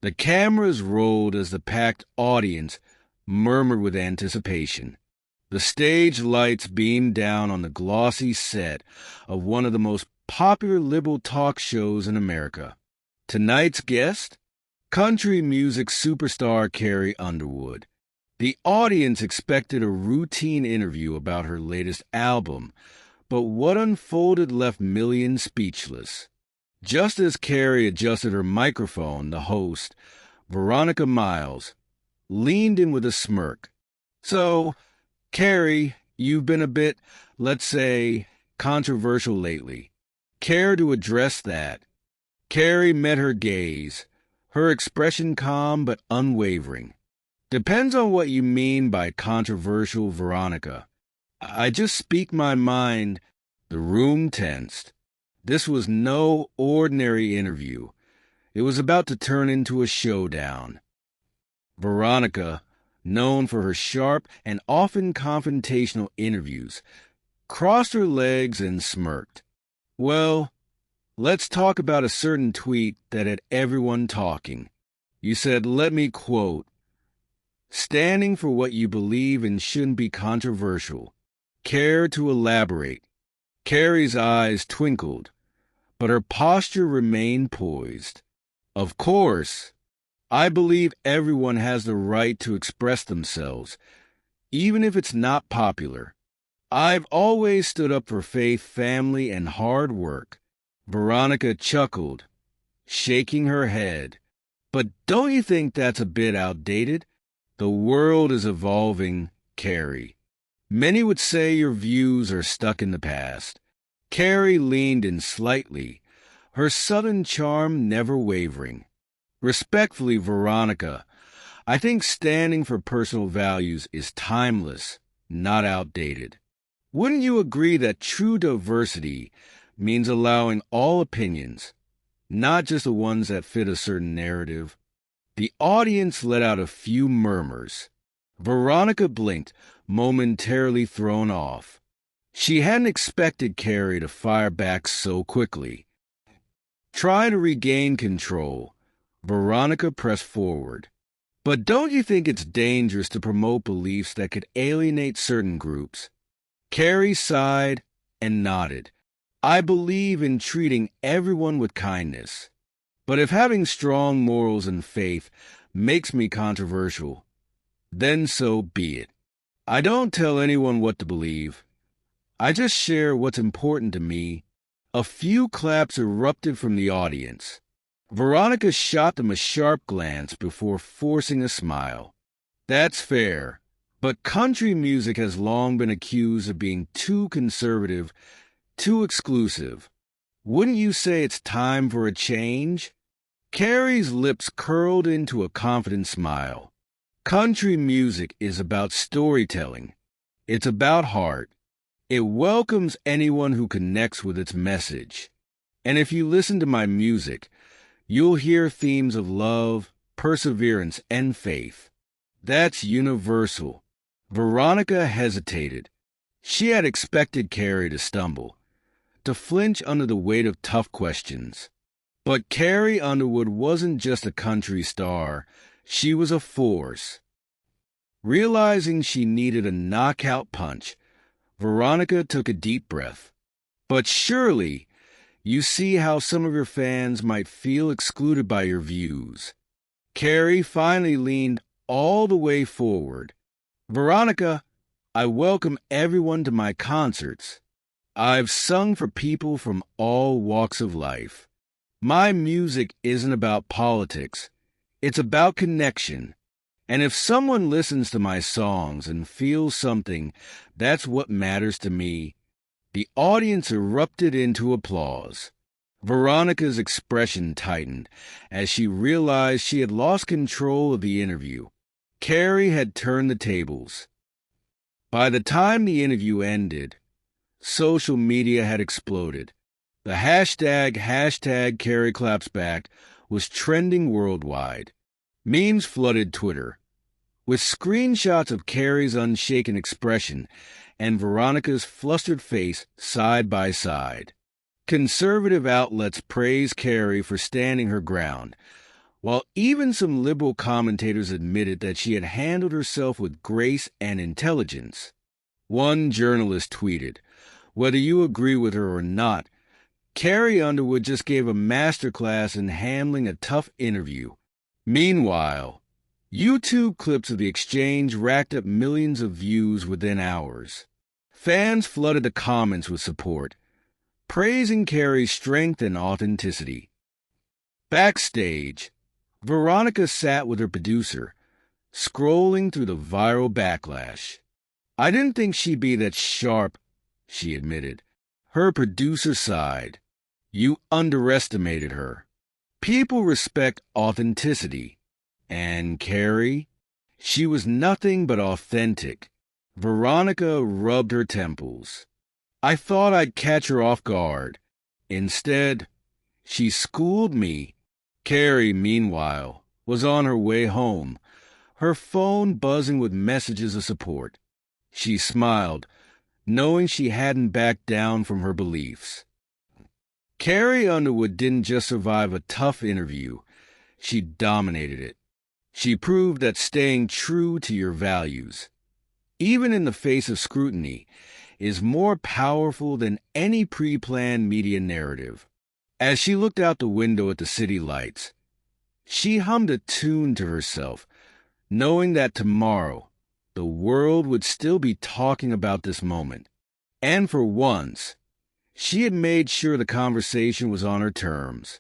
The cameras rolled as the packed audience murmured with anticipation. The stage lights beamed down on the glossy set of one of the most popular liberal talk shows in America. Tonight's guest? Country music superstar Carrie Underwood. The audience expected a routine interview about her latest album, but what unfolded left millions speechless. Just as Carrie adjusted her microphone, the host, Veronica Miles, leaned in with a smirk. So, Carrie, you've been a bit, let's say, controversial lately. Care to address that? Carrie met her gaze, her expression calm but unwavering. Depends on what you mean by controversial, Veronica. I just speak my mind. The room tensed. This was no ordinary interview. It was about to turn into a showdown. Veronica, known for her sharp and often confrontational interviews, crossed her legs and smirked. Well, let's talk about a certain tweet that had everyone talking. You said, let me quote, "Standing for what you believe and shouldn't be controversial. Care to elaborate?" Carrie's eyes twinkled, but her posture remained poised. Of course, I believe everyone has the right to express themselves, even if it's not popular. I've always stood up for faith, family, and hard work. Veronica chuckled, shaking her head. But don't you think that's a bit outdated? The world is evolving, Carrie. Many would say your views are stuck in the past. Carrie leaned in slightly, her southern charm never wavering. Respectfully, Veronica, I think standing for personal values is timeless, not outdated. Wouldn't you agree that true diversity means allowing all opinions, not just the ones that fit a certain narrative? The audience let out a few murmurs. Veronica blinked, momentarily thrown off. She hadn't expected Carrie to fire back so quickly. Trying to regain control, Veronica pressed forward. But don't you think it's dangerous to promote beliefs that could alienate certain groups? Carrie sighed and nodded. I believe in treating everyone with kindness. But if having strong morals and faith makes me controversial, then so be it. I don't tell anyone what to believe. I just share what's important to me. A few claps erupted from the audience. Veronica shot them a sharp glance before forcing a smile. That's fair, but country music has long been accused of being too conservative, too exclusive. Wouldn't you say it's time for a change? Carrie's lips curled into a confident smile. Country music is about storytelling. It's about heart. It welcomes anyone who connects with its message. And if you listen to my music, you'll hear themes of love, perseverance, and faith. That's universal. Veronica hesitated. She had expected Carrie to stumble, to flinch under the weight of tough questions. But Carrie Underwood wasn't just a country star. She was a force. Realizing she needed a knockout punch, Veronica took a deep breath. But surely, you see how some of your fans might feel excluded by your views. Carrie finally leaned all the way forward. Veronica, I welcome everyone to my concerts. I've sung for people from all walks of life. My music isn't about politics. It's about connection. And if someone listens to my songs and feels something, that's what matters to me. The audience erupted into applause. Veronica's expression tightened as she realized she had lost control of the interview. Carrie had turned the tables. By the time the interview ended, social media had exploded. The hashtag #CarrieClapsBack was trending worldwide. Memes flooded Twitter, with screenshots of Carrie's unshaken expression and Veronica's flustered face side by side. Conservative outlets praised Carrie for standing her ground, while even some liberal commentators admitted that she had handled herself with grace and intelligence. One journalist tweeted, "Whether you agree with her or not, Carrie Underwood just gave a masterclass in handling a tough interview." Meanwhile, YouTube clips of the exchange racked up millions of views within hours. Fans flooded the comments with support, praising Carrie's strength and authenticity. Backstage, Veronica sat with her producer, scrolling through the viral backlash. "I didn't think she'd be that sharp," she admitted. Her producer sighed. "You underestimated her. People respect authenticity. And Carrie? She was nothing but authentic." Veronica rubbed her temples. "I thought I'd catch her off guard. Instead, she schooled me." Carrie, meanwhile, was on her way home, her phone buzzing with messages of support. She smiled, knowing she hadn't backed down from her beliefs. Carrie Underwood didn't just survive a tough interview, she dominated it. She proved that staying true to your values, even in the face of scrutiny, is more powerful than any pre-planned media narrative. As she looked out the window at the city lights, she hummed a tune to herself, knowing that tomorrow the world would still be talking about this moment. And for once, she had made sure the conversation was on her terms.